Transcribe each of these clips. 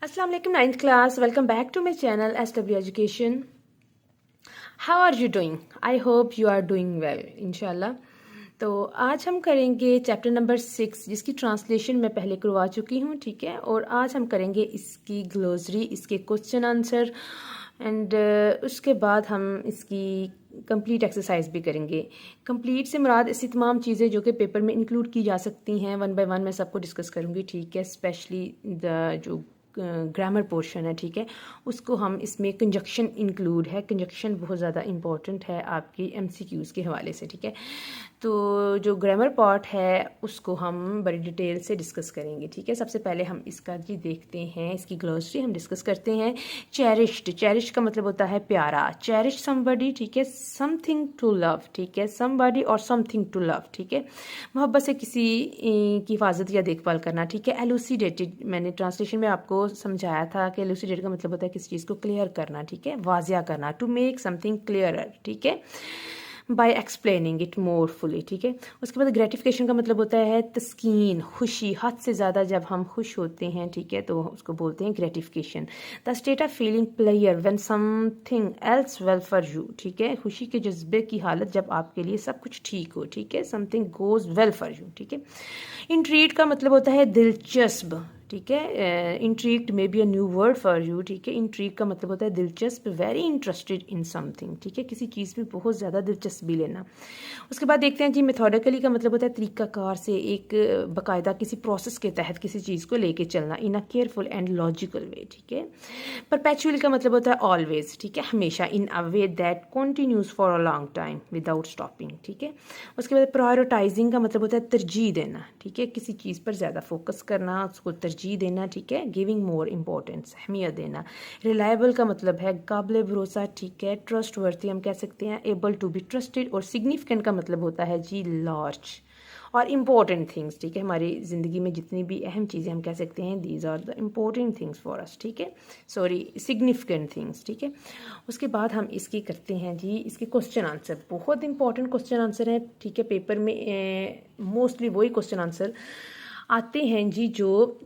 Assalamu alaikum, ninth class. Welcome back to my channel SW Education. How are you doing? I hope you are doing well, इंशाल्लाह। तो आज हम करेंगे chapter number 6 जिसकी translation मैं पहले करवा चुकी हूँ, ठीक है। और आज हम करेंगे इसकी ग्लोसरी, इसके क्वेश्चन आंसर एंड उसके बाद हम इसकी कंप्लीट एक्सरसाइज भी करेंगे। कंप्लीट से मुराद ऐसी तमाम चीज़ें जो कि पेपर में इंक्लूड की जा सकती हैं, वन बाय वन मैं सबको डिस्कस करूँगी, ठीक है। स्पेशली जो ग्रामर पोर्शन है, ठीक है, उसको हम इसमें कंजक्शन इंक्लूड है। कंजक्शन बहुत ज़्यादा इंपॉर्टेंट है आपकी एमसीक्यूज़ के हवाले से, ठीक है। तो जो ग्रामर पार्ट है उसको हम बड़ी डिटेल से डिस्कस करेंगे, ठीक है। सबसे पहले हम इसका जी देखते हैं, इसकी ग्लोसरी हम डिस्कस करते हैं। चेरिश्ड, चेरिश का मतलब होता है प्यारा। चेरिश समबडी, ठीक है, समथिंग टू लव, ठीक है, समबडी और समथिंग टू लव, ठीक है, मोहब्बत से किसी की हिफाजत या देखभाल करना, ठीक है। एलुसिडेटेड, मैंने ट्रांसलेशन में आपको समझाया था कि एलुसिडेट का मतलब होता है किसी चीज़ को क्लियर करना, ठीक है, वाजिया करना, टू मेक समथिंग क्लियरर, ठीक है, by explaining it more fully, ठीक है। उसके बाद ग्रेटिफिकेशन का मतलब होता है तस्कीन, खुशी, हद से ज़्यादा जब हम खुश होते हैं, ठीक है, तो उसको बोलते हैं gratification. The state of feeling player when something else well for you, ठीक है, खुशी के जज्बे की हालत जब आपके लिए सब कुछ ठीक हो, ठीक है, something goes well for you, ठीक है। इंट्रीट का मतलब होता है दिलचस्प, ठीक है। Intrigued may be a new word for you, ठीक है। इंट्रीक का मतलब होता है दिलचस्प, वेरी इंटरेस्टेड इन समथिंग, ठीक है, किसी चीज़ में बहुत ज़्यादा दिलचस्पी लेना। उसके बाद देखते हैं जी मेथोडिकली का मतलब होता है तरीकाकार से, एक बाकायदा किसी प्रोसेस के तहत किसी चीज़ को लेके चलना, in a careful and logical way, ठीक है। परपेचुअली का मतलब होता है ऑलवेज, ठीक है, हमेशा, in a way that continues for a long time without stopping, ठीक है। उसके बाद प्रायोरिटाइजिंग का मतलब होता है तरजीह देना, ठीक है, किसी चीज़ पर ज़्यादा फोकस करना, उसको तरजीह देना, ठीक है, गिविंग मोर इम्पोर्टेंस, अहमियत देना। रिलायबल का मतलब है काबिल भरोसा, ठीक है, ट्रस्ट वर्दी हम कह सकते हैं, एबल टू बी ट्रस्टेड। और सिग्निफिकेंट का मतलब होता है जी लार्ज और इम्पोर्टेंट थिंग्स, ठीक है, हमारी ज़िंदगी में जितनी भी अहम चीज़ें हम कह सकते हैं these are the important things for us, ठीक है, सॉरी सिग्निफिकेंट थिंग्स, ठीक है। उसके बाद हम इसकी करते हैं जी इसके क्वेश्चन आंसर। बहुत इंपॉर्टेंट क्वेश्चन आंसर है, ठीक है, पेपर में मोस्टली वही क्वेश्चन आंसर आते हैं जी जो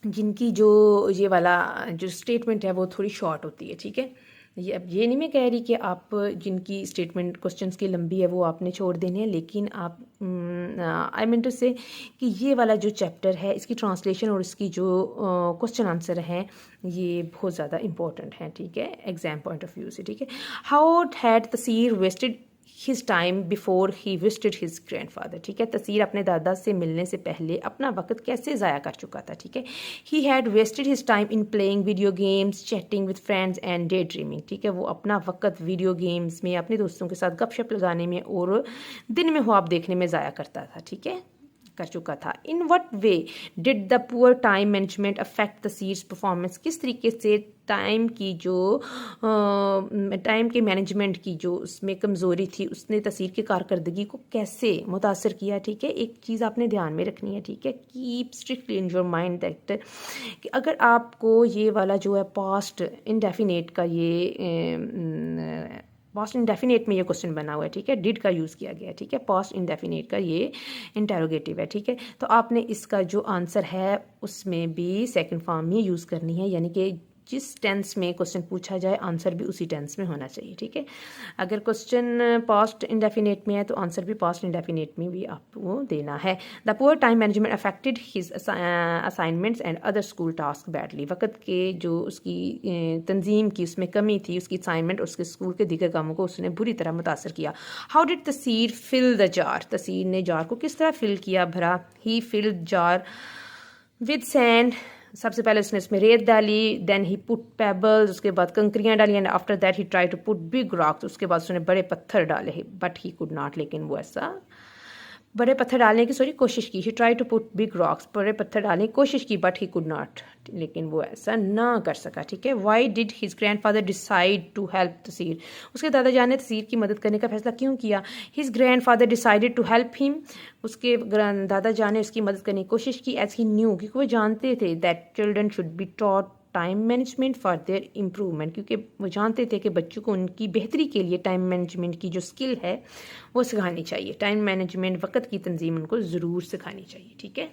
जिनकी जो ये वाला जो स्टेटमेंट है वो थोड़ी शॉर्ट होती है, ठीक है। ये अब ये नहीं मैं कह रही कि आप जिनकी स्टेटमेंट क्वेश्चंस की लंबी है वो आपने छोड़ देने हैं, लेकिन आप आई मीन टू से कि ये वाला जो चैप्टर है इसकी ट्रांसलेशन और इसकी जो क्वेश्चन आंसर हैं ये बहुत ज़्यादा इंपॉर्टेंट हैं, ठीक है, एग्जाम पॉइंट ऑफ व्यू से, ठीक है। How had Taseer wasted his time before he visited his grandfather, ठीक है, तसीर अपने दादा से मिलने से पहले अपना वक्त कैसे ज़ाया कर चुका था, ठीक है। He had wasted his time in playing video games, chatting with friends and daydreaming, ठीक है, वो अपना वक्त वीडियो गेम्स में अपने दोस्तों के साथ गपशप लगाने में और दिन में ख्वाब देखने में ज़ाया करता था, ठीक है, कर चुका था। In what way did the poor time management affect Taseer's performance, किस तरीके से टाइम की जो टाइम के मैनेजमेंट की जो उसमें कमज़ोरी थी उसने तसीर की कारकर्दगी को कैसे मुतासर किया, ठीक है। एक चीज़ आपने ध्यान में रखनी है, ठीक है, keep strictly in your mind that कि अगर आपको ये वाला जो है पास्ट इंडेफिनेट का ये पास्ट इंडेफिनेट में ये क्वेश्चन बना हुआ है, ठीक है, डिड का यूज़ किया गया है, ठीक है, पास्ट इंडेफिनेट का ये इंटेरोगेटिव है, ठीक है। तो आपने इसका जो आंसर है उसमें भी सेकंड फॉर्म ही यूज़ करनी है, यानी कि जिस टेंस में क्वेश्चन पूछा जाए आंसर भी उसी टेंस में होना चाहिए, ठीक है। अगर क्वेश्चन पास्ट इंडेफिनेट में है तो आंसर भी पास्ट इंडेफिनेट में भी आपको देना है। The poor time management affected his assignments and other school task badly, वक्त के जो उसकी तंजीम की उसमें कमी थी, उसकी असाइनमेंट और उसके स्कूल के दीगर कामों को उसने बुरी तरह मुतासर किया। How did Taseer fill the jar, Taseer ने जार को किस तरह फिल किया, भरा। He filled jar with sand, सबसे पहले उसने इसमें रेत डाली, देन ही पुट पेबल्स, उसके बाद कंकरियाँ डाली, and after that he try to put big rocks, उसके बाद उसने बड़े पत्थर डाले, बट ही कुड नॉट, लेकिन वो ऐसा बड़े पत्थर डालने की कोशिश की। He try to put big rocks, बड़े पत्थर डालने की कोशिश की, बट ही कुड नॉट, लेकिन वो ऐसा ना कर सका, ठीक है। Why did his grandfather decide to help Taseer, उसके दादाजान ने तसीर की मदद करने का फैसला क्यों किया। His grandfather decided to help him, उसके दादाजान ने उसकी मदद करने की कोशिश की, एज ही न्यू, क्योंकि वो जानते थे that children should be taught time management for their improvement, क्योंकि वो जानते थे कि बच्चों को उनकी बेहतरी के लिए टाइम मैनेजमेंट की जो स्किल है वो सिखानी चाहिए। टाइम मैनेजमेंट, वक्त की तंजीम उनको ज़रूर सिखानी चाहिए, ठीक है।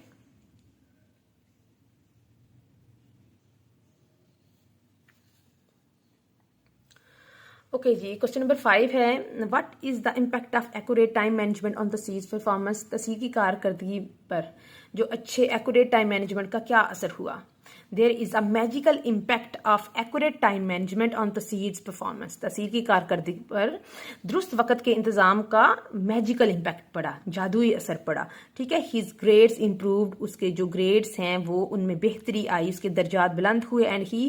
ओके जी, क्वेश्चन नंबर 5 है, what is the impact of accurate time management on Taseer performance? Taseer की कारकर्दगी पर जो अच्छे एक्यूरेट टाइम मैनेजमेंट का क्या असर हुआ? There is a magical impact of accurate time management on Taseer performance. Taseer की कारकर्दगी पर दुरुस्त वक़्त के इंतजाम का मैजिकल इम्पैक्ट पड़ा, जादुई असर पड़ा। ठीक है, हिज ग्रेड्स इम्प्रूव्ड, उसके जो ग्रेड्स हैं वो उनमें बेहतरी आई, उसके दर्जात बुलंद हुए। And he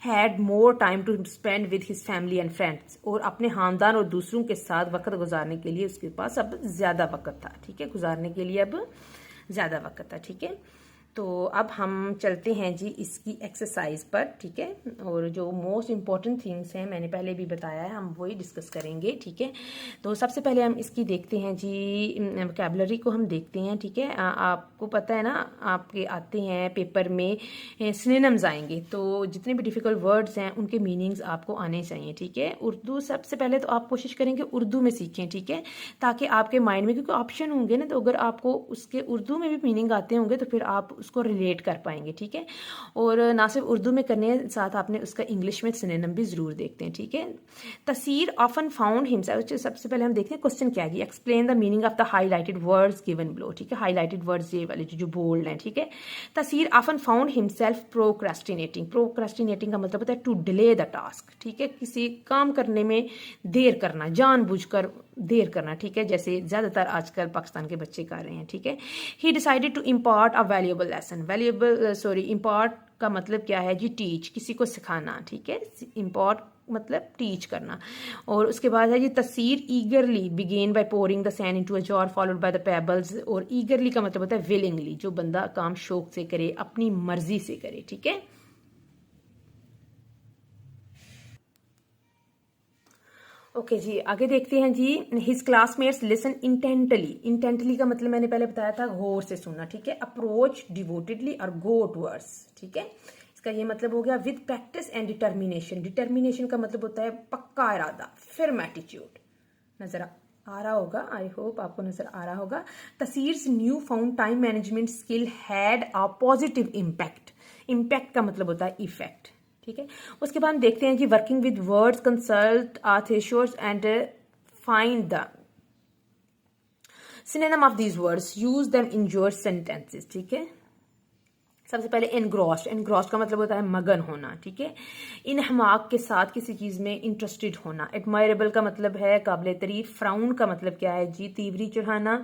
had more time to spend with his family and friends, और अपने खानदान और दूसरों के साथ वक्त गुजारने के लिए उसके पास अब ज़्यादा वक्त था। ठीक है, गुजारने के लिए अब ज़्यादा वक्त था। ठीक है, तो अब हम चलते हैं जी इसकी एक्सरसाइज पर। ठीक है, और जो मोस्ट इम्पॉर्टेंट थिंग्स हैं मैंने पहले भी बताया है, हम वही डिस्कस करेंगे। ठीक है, तो सबसे पहले हम इसकी देखते हैं जी, वोकैबुलरी को हम देखते हैं। ठीक है, आपको पता है ना, आपके आते हैं पेपर में सिनोनिम्स आएंगे, तो जितने भी डिफ़िकल्ट वर्ड्स हैं उनके मीनिंग्स आपको आने चाहिए। ठीक है, उर्दू सबसे पहले तो आप कोशिश करेंगे उर्दू में सीखें। ठीक है, ताकि आपके माइंड में, क्योंकि ऑप्शन होंगे ना, तो अगर आपको उसके उर्दू में भी मीनिंग आते होंगे तो फिर आप उसको रिलेट कर पाएंगे। ठीक है, और ना सिर्फ उर्दू में करने साथ आपने उसका इंग्लिश में सिनोनिम भी जरूर देखते हैं। ठीक है, तसीर ऑफन फाउंड हिमसेल्फ, सबसे पहले हम देखते हैं क्वेश्चन क्या है, explain the meaning of the highlighted words given below. ठीक है, हाईलाइटेड वर्ड्स ये वाले जो बोल्ड हैं। ठीक है, Taseer often found himself procrastinating. Procrastinating का मतलब होता है टू डिले द टास्क। ठीक है, किसी काम करने में देर करना, जानबूझकर देर करना। ठीक है, जैसे ज्यादातर आजकल पाकिस्तान के बच्चे कर रहे हैं। ठीक है, he decided to impart a valuable lesson. Impart का मतलब क्या है जी, टीच, किसी को सिखाना। ठीक है, इम्पार्ट मतलब टीच करना। और उसके बाद है जी Taseer eagerly began by pouring the sand into a jar followed by the pebbles. और ईगरली का मतलब होता है विलिंगली, जो बंदा काम शौक से करे, अपनी मर्जी से करे। ठीक है, ओके जी, आगे देखते हैं जी, his classmates listen intently. Intently का मतलब मैंने पहले बताया था गौर से सुनना। ठीक है, अप्रोच डिवोटेडली और गो टूवर्ड्स। ठीक है, इसका ये मतलब हो गया with practice and determination. Determination का मतलब होता है पक्का इरादा, फिर्म एटीट्यूड। नजर आ रहा होगा, आई होप आपको नजर आ रहा होगा। Taseer's new found time management skill had a positive impact. Impact का मतलब होता है इफेक्ट। ठीक है, उसके बाद देखते हैं कि working with words, consult a thesaurus and find the synonym of these words, use them in your sentences. ठीक है, सबसे पहले एनग्रॉस्ड। एनग्रॉस्ड का मतलब होता है मगन होना। ठीक है, इनहमाक के साथ किसी चीज में इंटरेस्टेड होना। एडमायरेबल का मतलब है काबिल तारीफ। फ्राउन का मतलब क्या है जी, तीवरी चढ़ाना,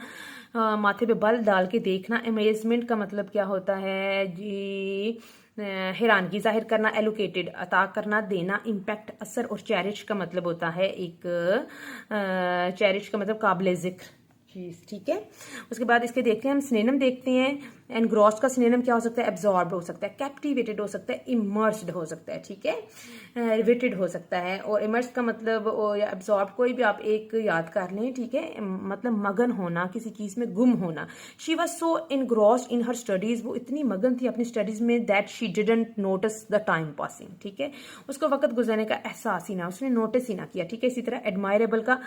माथे पे बल डाल के देखना। अमेजमेंट का मतलब क्या होता है जी, हैरानगी जाहिर करना। एलोकेटेड अता करना, देना। इम्पैक्ट असर। और चेरिश का मतलब होता है एक, चेरिश का मतलब काबिल जिक्र चीज। ठीक है, उसके बाद इसके देखते हैं हम सिनोनिम देखते हैं। एनग्रॉस्ड का सिनोनिम क्या हो सकता है, एब्जॉर्ब्ड हो सकता है, कैप्टिवेटेड हो सकता है, इमर्स्ड हो सकता है। ठीक है, रिवेटेड हो सकता है। और इमर्स्ड का मतलब या एब्जॉर्ब, कोई भी आप एक याद कर लें। ठीक है, मतलब मगन होना, किसी चीज में गुम होना। She was so engrossed in her studies, वो इतनी मगन थी अपनी स्टडीज में, that she didn't notice the time passing. ठीक है, उसको वक्त गुजरने का एहसास ही ना, उसने नोटिस ही ना किया। ठीक है, इसी तरह एडमायरेबल का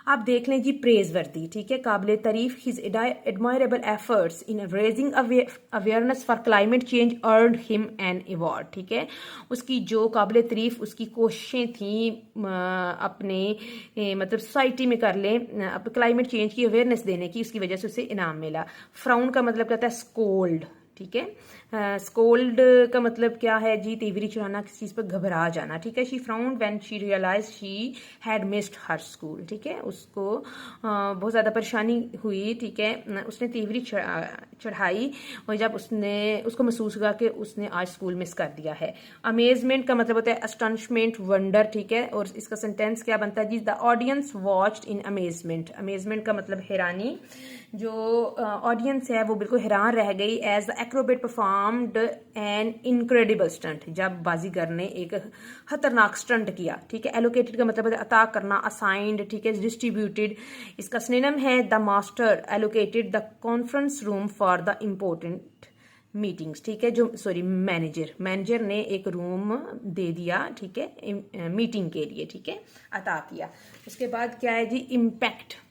आप देख लें जी, प्रेज वर्दी। ठीक है, काबिल तारीफ। His admirable efforts in raising awareness for climate change earned him an award. ठीक है, उसकी जो काबिल तारीफ उसकी कोशिशें थी अपने मतलब सोसाइटी में कर लें क्लाइमेट चेंज की अवेयरनेस देने की, उसकी वजह से उसे इनाम मिला। फ्राउन का मतलब कहता है स्कोल्ड। ठीक है, स्कोल्ड का मतलब क्या है जी, तीवरी चढ़ाना, किसी चीज पर घबरा जाना। ठीक है, she frowned when she realize she had missed her school. ठीक है, उसको बहुत ज्यादा परेशानी हुई। ठीक है, उसने तीवरी चढ़ाई और जब उसने उसको महसूस हुआ कि उसने आज स्कूल मिस कर दिया है। अमेजमेंट का मतलब होता है अस्टॉनिशमेंट, वंडर। ठीक है, और इसका सेंटेंस क्या बनता है जी, the audience watched in amazement. Amazement का मतलब हैरानी, जो ऑडियंस है वो बिल्कुल हैरान रह गई। As the acrobat performed an incredible stunt, जब बाजीगर ने एक खतरनाक स्टंट किया। ठीक है, एलोकेटेड का मतलब है अता करना, असाइंड। ठीक है, डिस्ट्रीब्यूटेड, इसका सिनोनिम है the master allocated the conference room for the important meetings. ठीक है, जो मैनेजर ने एक रूम दे दिया। ठीक है, मीटिंग के लिए। ठीक है, अता किया। उसके बाद क्या है जी, इम्पैक्ट।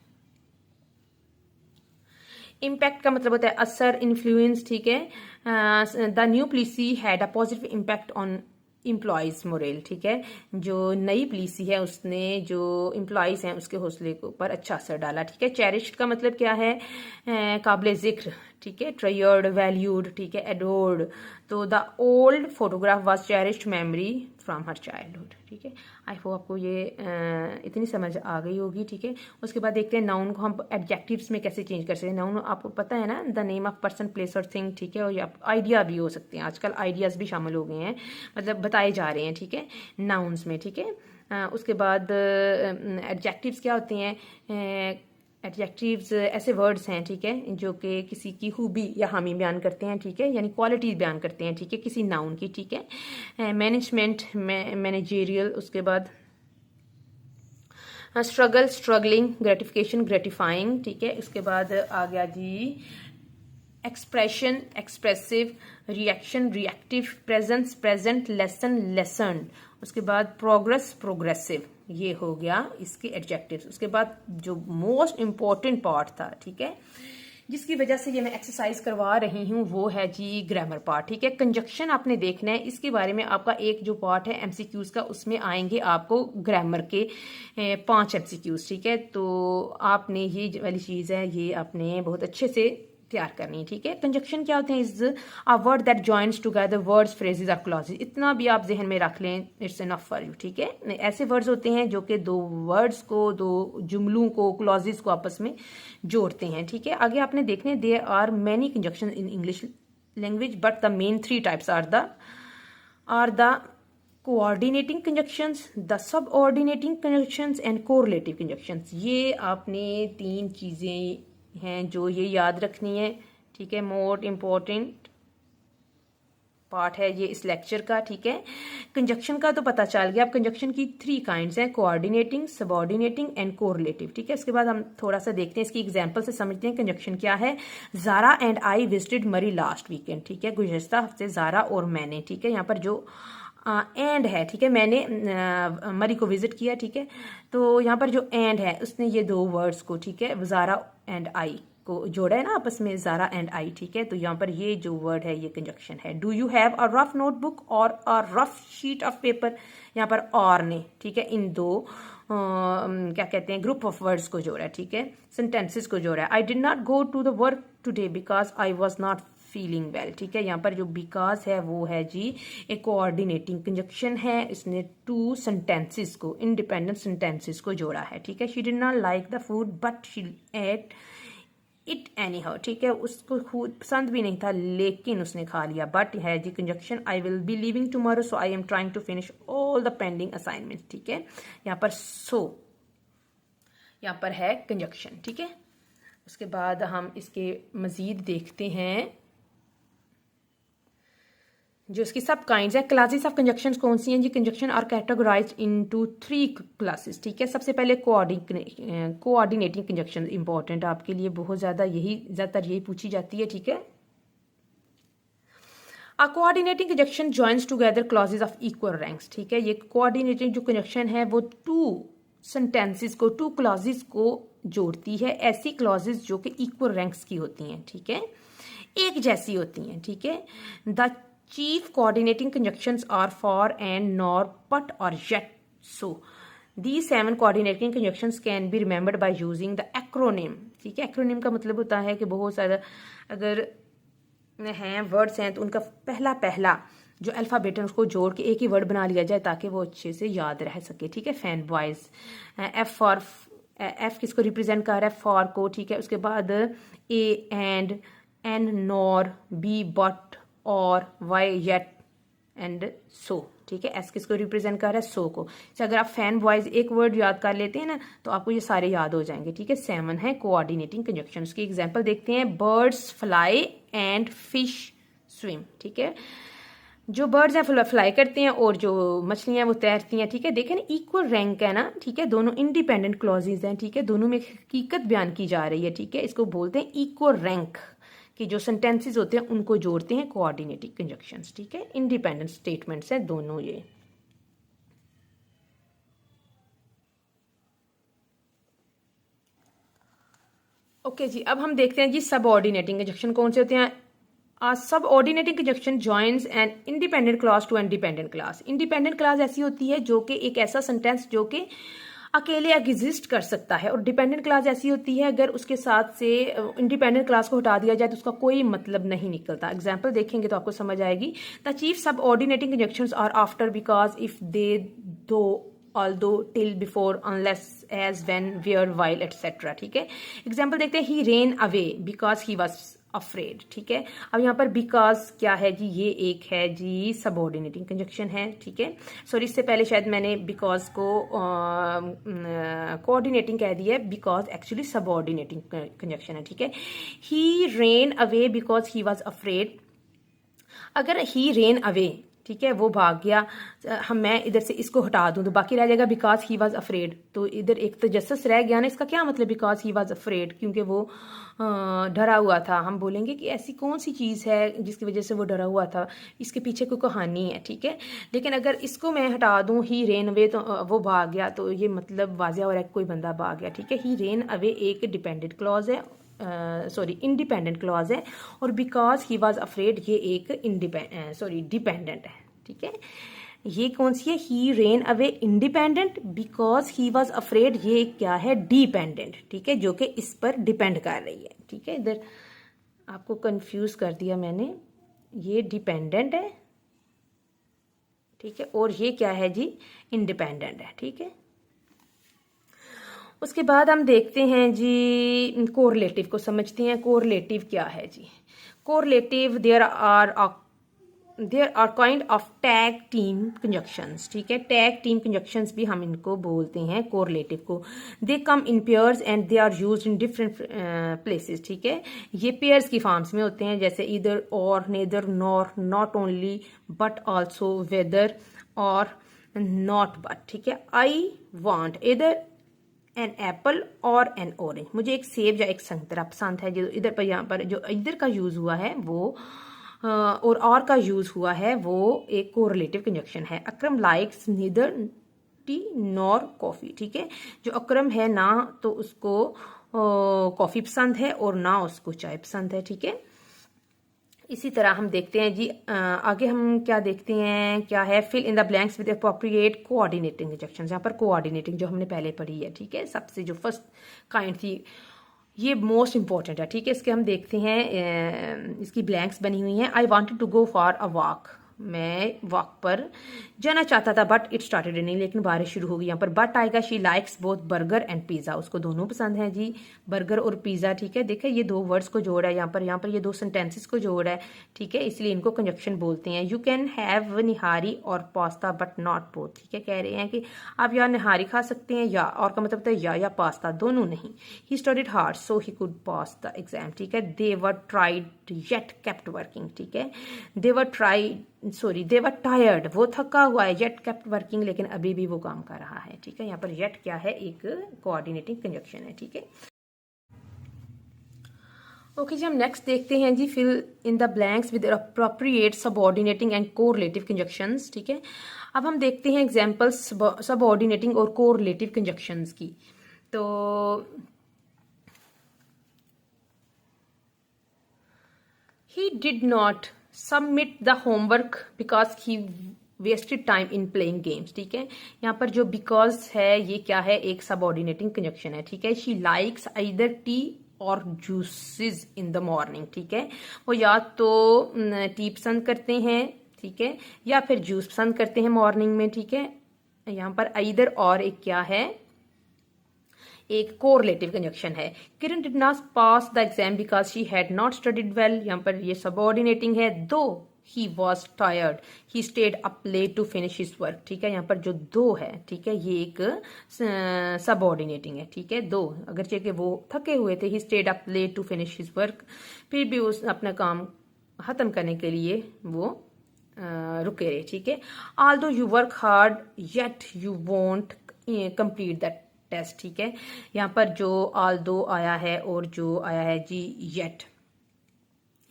इम्पैक्ट का मतलब होता है असर, इन्फ्लुएंस। ठीक है, the new policy had a positive impact on employees moral, ठीक है। जो नई पॉलिसी है उसने जो एम्प्लॉयज़ हैं उसके हौसले के ऊपर अच्छा असर डाला, ठीक है। चेरिश्ड का मतलब क्या है, काबिल ज़िक्र, ठीक है। ट्रेयर्ड, वैल्यूड, ठीक है। एडोर्ड, तो the old photograph was cherished memory from her childhood, ठीक है। आई होप आपको ये इतनी समझ आ गई होगी, ठीक है। उसके बाद देखते हैं नाउन को हम एडजेक्टिव्स में कैसे चेंज कर सकते हैं। नाउन आपको पता है ना, the name of person, place और थिंग, ठीक है। और ये आइडिया भी हो सकते हैं, आजकल आइडियाज़ भी शामिल हो गए हैं, मतलब बताए जा रहे हैं, ठीक है, नाउन्स में, ठीक है। उसके बाद एडजेक्टिव्स क्या होते हैं, एडजेक्टिव्स ऐसे वर्ड्स हैं, ठीक है, जो कि किसी की खूबी या हामी बयान करते हैं, ठीक है, यानी क्वालिटी बयान करते हैं, ठीक है, किसी नाउन की, ठीक है। मैनेजमेंट, मैनेजेरियल, उसके बाद स्ट्रगल, स्ट्रगलिंग, ग्रेटिफिकेशन, ग्रेटिफाइंग, ठीक है। उसके बाद आ गया जी expression, expressive, reaction, reactive, presence, present, lesson, lesson. उसके बाद प्रोग्रेस, प्रोग्रेसिव, ये हो गया इसके एडजेक्टिव्स। उसके बाद जो मोस्ट इंपॉर्टेंट पार्ट था, ठीक है, जिसकी वजह से ये मैं एक्सरसाइज करवा रही हूँ, वो है जी ग्रामर पार्ट, ठीक है। कंजक्शन आपने देखना है, इसके बारे में आपका एक जो पार्ट है एमसीक्यूज का, उसमें आएंगे आपको ग्रामर के 5 एमसीक्यूज, ठीक है। तो आपने ये वाली चीज़ है, ये आपने बहुत अच्छे से तैयार करनी है, ठीक है। कंजक्शन क्या होते हैं, is a word that joins together words, phrases और क्लॉजेस। इतना भी आप जहन में रख लें, इट्स इनफ फॉर यू, ठीक है। ऐसे वर्ड्स होते हैं जो कि दो वर्ड्स को, दो जुमलों को, क्लॉजेस को आपस में जोड़ते हैं, ठीक है। आगे आपने देखने, there are many conjunction in English language but the main 3 types are the coordinating conjunctions, the subordinating conjunctions and correlative conjunctions. ये आपने 3 चीजें हैं जो ये याद रखनी है, ठीक है। मोस्ट इम्पोर्टेंट पार्ट है ये इस लेक्चर का, ठीक है। कंजक्शन का तो पता चल गया। अब कंजक्शन की 3 काइंड्स हैं, कोऑर्डिनेटिंग, सबऑर्डिनेटिंग एंड कोरिलेटिव, ठीक है। इसके बाद हम थोड़ा सा देखते हैं, इसकी एग्जांपल से समझते हैं कंजक्शन क्या है। जारा एंड आई विजिटेड मरी लास्ट वीकेंड, ठीक है। गुज़श्ता हफ्ते जारा और मैंने, ठीक है। यहाँ पर जो एंड है, ठीक है, मैंने मरी को विजिट किया, ठीक है। तो यहाँ पर जो एंड है उसने ये 2 वर्ड्स को, ठीक है, जारा एंड आई को जोड़ा है ना आपस में, जारा एंड आई, ठीक है। तो यहाँ पर ये जो वर्ड है ये कंजक्शन है। Do you have a rough notebook और a rough sheet of paper, यहाँ पर और ने, ठीक है, इन 2 क्या कहते हैं ग्रुप ऑफ वर्ड्स को जोड़ा है, ठीक है, सेंटेंसेस को जोड़ा है। I did not go to the work today because I was not feeling well, ठीक है। यहाँ पर जो बिकॉज है वो है जी एक कोऑर्डिनेटिंग कंजक्शन है, इसने 2 सेंटेंसेस को, इंडिपेंडेंट सेंटेंसेस को जोड़ा है, ठीक है। She did not like the food but she at it any how, ठीक है, उसको खुद पसंद भी नहीं था लेकिन उसने खा लिया। बट है जी conjunction, I will be leaving tomorrow so I am trying to finish all the pending assignment, ठीक है। यहाँ पर सो, यहाँ पर है कंजक्शन, ठीक है। उसके बाद हम इसके मजीद देखते हैं जो इसकी सब काइंड्स है। क्लासेस ऑफ कंजक्शंस कौन सी हैं जी? Conjunction are categorized into 3 classes, ठीक है। सबसे पहले कोऑर्डिनेटिंग कंजक्शन इंपॉर्टेंट आपके लिए, बहुत ज़्यादातर यही पूछी जाती है, ठीक है। A coordinating conjunction joins together clauses of equal ranks, ठीक है। ये कोऑर्डिनेटिंग जो कंजक्शन है वो 2 सेंटेंसेस को, 2 क्लॉजेस को जोड़ती है, ऐसी क्लॉजेस जो कि इक्वल रैंक्स की होती हैं, ठीक है, एक जैसी होती हैं, ठीक है। The chief coordinating conjunctions are for and, nor, but or yet, so. These 7 coordinating conjunctions can be remembered by using the acronym, ठीक है। एक्रोनिम का मतलब होता है कि बहुत सारा अगर हैं वर्ड्स हैं तो उनका पहला जो अल्फ़ाबेट है उसको जोड़ के एक ही वर्ड बना लिया जाए ताकि वो अच्छे से याद रह सके, ठीक है। FANBOYS, F for, F किसको रिप्रेजेंट कर रहा है? फॉर को, ठीक है। उसके बाद A and, N nor, B but or, Y yet and so, ठीक है। एस किसको रिप्रेजेंट कर रहा है? सो को। तो अगर आप फैन बॉयज एक वर्ड याद कर लेते हैं ना तो आपको ये सारे याद हो जाएंगे, ठीक है। 7 है कोऑर्डिनेटिंग कंजक्शन। की एग्जांपल देखते हैं, birds fly and fish swim, ठीक है। जो बर्ड्स हैं फ्लाई करते हैं और जो मछलियां हैं वो तैरती हैं, ठीक है। देखें ना इक्वल रैंक है ना, ठीक है, दोनों इंडिपेंडेंट क्लॉजेज हैं, ठीक है, दोनों में हकीकत बयान की जा रही है, ठीक है। इसको बोलते हैं इक्वल रैंक कि जो सेंटेंसेस होते हैं उनको जोड़ते हैं कोऑर्डिनेटिंग कंजक्शंस, ठीक है। इंडिपेंडेंट स्टेटमेंट्स हैं दोनों ये। ओके जी, अब हम देखते हैं जी सबऑर्डिनेटिंग कंजक्शन कौन से होते हैं। Subordinating conjunction joins an independent clause to a dependent clause. Independent clause ऐसी होती है जो कि एक ऐसा सेंटेंस जो कि अकेले एग्जिस्ट कर सकता है, और डिपेंडेंट क्लॉज ऐसी होती है अगर उसके साथ से इंडिपेंडेंट क्लॉज को हटा दिया जाए तो उसका कोई मतलब नहीं निकलता। एग्जाम्पल देखेंगे तो आपको समझ आएगी। The chief subordinating conjunctions are after, because, if, they, though, although, till, before, unless, as, when, where, while, etc. ठीक है। एग्जाम्पल देखते हैं, he ran away because he was afraid। ठीक है। अब यहाँ पर because क्या है जी, ये एक है जी सबऑर्डिनेटिंग कंजक्शन है। ठीक है, सॉरी इससे पहले शायद मैंने because को कोऑर्डिनेटिंग कह दिया है, because एक्चुअली सबऑर्डिनेटिंग कंजक्शन है। ठीक है, he ran away because he was afraid। अगर he ran away, ठीक है, वो भाग गया, हम मैं इधर से इसको हटा दूं तो बाकी रह जाएगा बिकॉज ही वॉज अफ्रेड। तो इधर एक तजस्सुस रह गया ना, इसका क्या मतलब बिकॉज ही वॉज अफ्रेड, क्योंकि वो डरा हुआ था। हम बोलेंगे कि ऐसी कौन सी चीज़ है जिसकी वजह से वो डरा हुआ था, इसके पीछे कोई कहानी है। ठीक है, लेकिन अगर इसको मैं हटा दूं ही रेन अवे, तो वो भाग गया, तो ये मतलब वाज़ह हो रहा है कोई बंदा भाग गया। ठीक है, ही रेन अवे एक डिपेंडेंट क्लॉज है, इंडिपेंडेंट क्लॉज है, और बिकॉज ही वॉज अफ्रेड ये एक डिपेंडेंट है। ठीक है, ये कौन सी है, he ran away independent, because he was afraid ये क्या है, डिपेंडेंट। ठीक है, जो कि इस पर डिपेंड कर रही है। ठीक है, इधर आपको कंफ्यूज कर दिया मैंने, ये डिपेंडेंट है। ठीक है, और ये क्या है जी, इंडिपेंडेंट है। ठीक है, उसके बाद हम देखते हैं जी कोरिलेटिव को समझते हैं। कोरिलेटिव क्या है जी, correlative there are kind of tag team conjunctions. ठीक है, टैग टीम कंजक्शंस भी हम इनको बोलते हैं कोरिलेटिव को। They come in pairs and they are used in different places. ठीक है, ये पेयर्स की फॉर्म्स में होते हैं, जैसे either, or, neither, nor, not only, but also, whether, or, not but. ठीक है, I want either an apple or an orange, मुझे एक सेब या एक संतरा पसंद है। जो इधर पर, यहाँ पर जो इधर का यूज हुआ है वो और का यूज हुआ है वो एक कोरिलेटिव कंजक्शन है। Akram likes neither tea nor coffee. ठीक है, जो अक्रम है ना तो उसको कॉफी पसंद है और ना उसको चाय पसंद है। ठीक है, इसी तरह हम देखते हैं जी आगे हम क्या देखते हैं, क्या है, fill in the blanks with appropriate coordinating conjunctions. यहाँ पर कोऑर्डिनेटिंग जो हमने पहले पढ़ी है। ठीक है, सबसे जो फर्स्ट काइंड थी, ये मोस्ट इंपॉर्टेंट है। ठीक है, इसके हम देखते हैं, इसकी ब्लैंक्स बनी हुई हैं। I wanted to go for a walk, मैं वॉक पर जाना चाहता था, बट इट स्टार्टेड रेनिंग, लेकिन बारिश शुरू हो गई। यहाँ पर बट आएगा। She likes both burger and pizza, उसको दोनों पसंद है जी, बर्गर और पिज्जा। ठीक है, देखिए ये दो वर्ड्स को जोड़ा है यहाँ पर ये दो सेंटेंसेस को जोड़ा है। ठीक है, इसलिए इनको कंजक्शन बोलते हैं। यू कैन हैव निहारी और पास्ता बट नॉट बोथ। ठीक है, कह रहे हैं कि आप या निहारी खा सकते हैं या, और का मतलब होता है या पास्ता, दोनों नहीं। He studied hard so he could pass the exam. ठीक है, दे वर ट्राइड येट केप्ट वर्किंग। ठीक है, दे वर टायर्ड, वो थका हुआ है, येट केप्ट वर्किंग, लेकिन अभी भी वो काम कर रहा है। ठीक है, यहाँ पर येट क्या है, एक कोऑर्डिनेटिंग कंजक्शन है। ठीक है, ओके जी, हम नेक्स्ट देखते हैं जी fill in the blanks with appropriate subordinating and correlative conjunctions. ठीक है, अब हम देखते हैं एग्जांपल्स सबऑर्डिनेटिंग और कोरिलेटिव कंजक्शंस की। तो he did not submit the homework because he wasted time in playing games। ठीक है, यहाँ पर जो because है ये क्या है, एक सबऑर्डिनेटिंग कंजक्शन है। ठीक है, she likes either tea और juices in the morning। ठीक है, वो या तो टी पसंद करते हैं, ठीक है, या फिर जूस पसंद करते हैं मॉर्निंग में। ठीक है, यहाँ पर either और एक क्या है, एक कोरिलेटिव कंजक्शन है। Kiran did not pass the exam because she had not studied well, यहाँ पर ये सबऑर्डिनेटिंग है। Though he was tired he stayed up late to finish his work. ठीक है, यहाँ पर जो दो है, ठीक है, ये एक सबऑर्डिनेटिंग है। ठीक है, दो अगरचे कि वो थके हुए थे, he stayed up late to finish his work, फिर भी उस अपना काम खत्म करने के लिए वो रुके रहे। ठीक है, although you work hard yet you won't complete that test. ठीक है, यहाँ पर जो ऑल्दो आया है और जो आया है जी येट,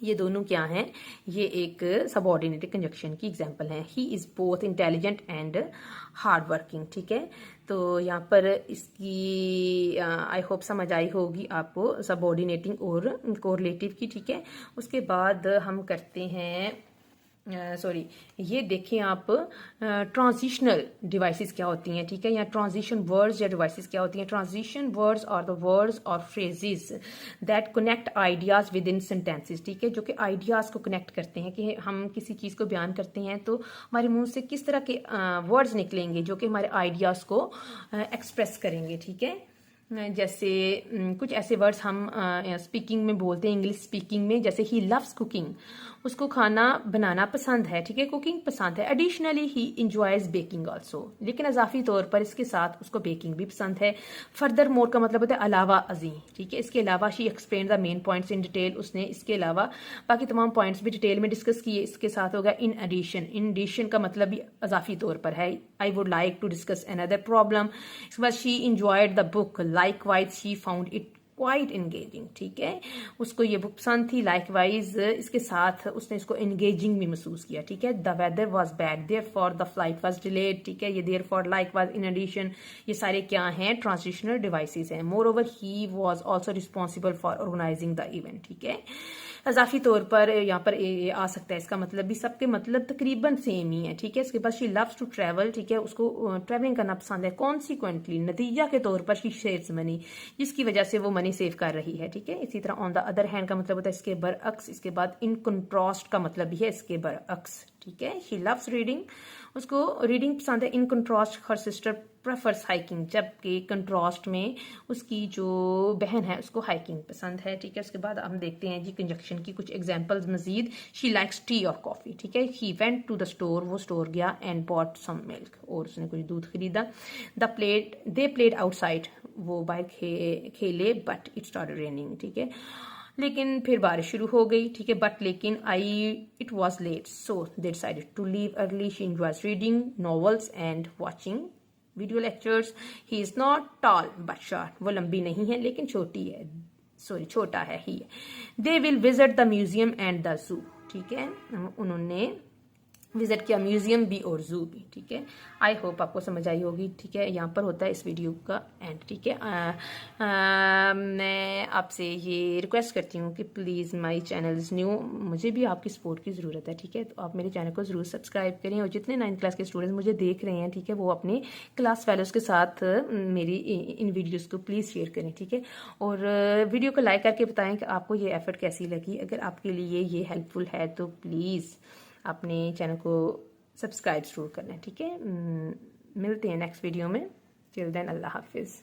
ये दोनों क्या हैं, ये एक सबऑर्डिनेटेड कंजक्शन की एग्जांपल हैं। He is both intelligent and hard working, ठीक है। तो यहाँ पर इसकी आई होप समझ आई होगी आपको सबऑर्डिनेटिंग और कोरिलेटिव की, ठीक है। उसके बाद हम करते हैं सॉरी ये देखें आप ट्रांजिशनल डिवाइसेस क्या होती हैं, ठीक है, या ट्रांजिशन वर्ड्स या डिवाइसेस क्या होती हैं। ट्रांजिशन वर्ड्स और द वर्ड्स और phrases that connect ideas with in sentences, ठीक है, जो कि आइडियाज को कनेक्ट करते हैं कि हम किसी चीज़ को बयान करते हैं तो हमारे मुंह से किस तरह के वर्ड्स निकलेंगे जो कि हमारे आइडियाज को एक्सप्रेस करेंगे, ठीक है। जैसे कुछ ऐसे वर्ड्स हम स्पीकिंग में बोलते हैं, इंग्लिश स्पीकिंग में, जैसे ही लव्स कुकिंग, उसको खाना बनाना पसंद है, ठीक है, कुकिंग पसंद है। Additionally he enjoys baking also, लेकिन अजाफी तौर पर इसके साथ उसको बेकिंग भी पसंद है। फर्दर मोर का मतलब होता है अलावा अजी, ठीक है। इसके अलावा she explain the main points in detail, उसने इसके अलावा बाकी तमाम पॉइंट्स भी डिटेल में डिस्कस किए। इसके साथ होगा इन एडिशन, इन एडिशन का मतलब भी अजाफी तौर पर है। I would like to discuss another problem. इसके बाद she enjoyed the book, likewise she found it quite engaging, ठीक है, उसको ये बुक पसंद थी। लाइकवाइज इसके साथ उसने इसको एंगेजिंग भी महसूस किया, ठीक है। The weather was bad therefore the flight was delayed, ठीक है, ये therefore, likewise, in addition, ये सारे क्या हैं, ट्रांजिशनल डिवाइसेस हैं। Moreover he was also responsible for organising the event, ठीक है। अजाफी तौर पर यहाँ पर ये आ सकता है, इसका मतलब भी सबके मतलब तकरीबन सेम ही है, ठीक है। इसके बाद शी लव्स टू ट्रैवल, ठीक है, उसको ट्रैवलिंग करना पसंद है। कॉन्सिक्वेंटली, नतीजा के तौर पर शी सेव्स मनी, जिसकी वजह से वो मनी सेव कर रही है, ठीक है। इसी तरह ऑन द अदर हैंड का मतलब होता है इसके बरअक्स। इसके बाद इन कंट्रास्ट का मतलब भी है इसके बरअक्स, ठीक है। शी लव्स रीडिंग, उसको रीडिंग पसंद है। In contrast her sister prefers hiking, जबकि कंट्रास्ट में उसकी जो बहन है उसको हाइकिंग पसंद है, ठीक है। उसके बाद हम देखते हैं जी कंजक्शन की कुछ एग्जांपल्स मजीद। She likes tea or coffee, ठीक है। He went to the store, वो स्टोर गया, एंड बॉट सम मिल्क, और उसने कुछ दूध खरीदा। दे प्लेड आउटसाइड, वो बाहर खेले, बट इट स्टार्टेड रेनिंग, ठीक है, लेकिन फिर बारिश शुरू हो गई, ठीक है। बट लेकिन it was late, so they decided to leave early. She enjoys reading novels and watching video lectures. He is not tall but short, वो लंबी नहीं है लेकिन छोटी है, सॉरी छोटा है ही। They will visit the museum and the zoo, ठीक है, उन्होंने विजिट किया म्यूजियम भी और जू भी, ठीक है। आई होप आपको समझ आई होगी, ठीक है। यहाँ पर होता है इस वीडियो का एंड, ठीक है। मैं आपसे ये रिक्वेस्ट करती हूँ कि please my channel is new, मुझे भी आपकी सपोर्ट की ज़रूरत है, ठीक है। तो आप मेरे चैनल को ज़रूर सब्सक्राइब करें, और जितने 9th क्लास के स्टूडेंट्स मुझे देख रहे हैं, ठीक है, वो अपने क्लास फेलोज़ के साथ मेरी इन वीडियोज़ को प्लीज़ शेयर करें, ठीक है। और वीडियो को लाइक करके बताएं कि आपको ये एफर्ट कैसी लगी। अगर आपके लिए ये हेल्पफुल है तो प्लीज़ अपने चैनल को सब्सक्राइब जरूर करना है, ठीक है। मिलते हैं नेक्स्ट वीडियो में। टिल देन अल्लाह हाफिज़।